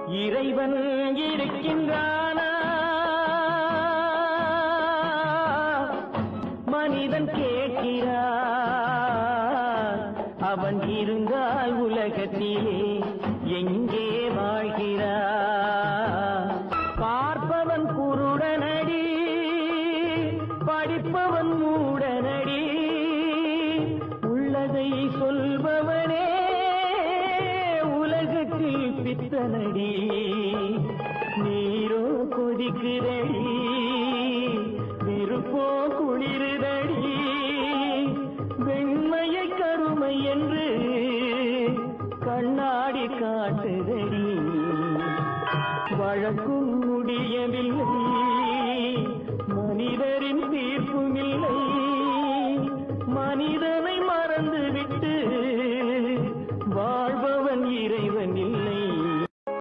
இறைவன் இருக்கின்றானா மனிதன் கேட்கிறான். அவன் இருந்தால் உலகத்திலே எங்கே வாழ்கிறான்? பார்ப்பவன் குருடனடி, படிப்பவன் மூடனடி, உள்ளதை சொல்பவனே உலகத்தில் பித்தனடி. நீரோ கொதிக்குதடி, நெருப்போ குளிருதடி, வெண்மையை கருமை என்று கண்ணாடி காட்டுதடி. வழக்கும் முடியவில்லை,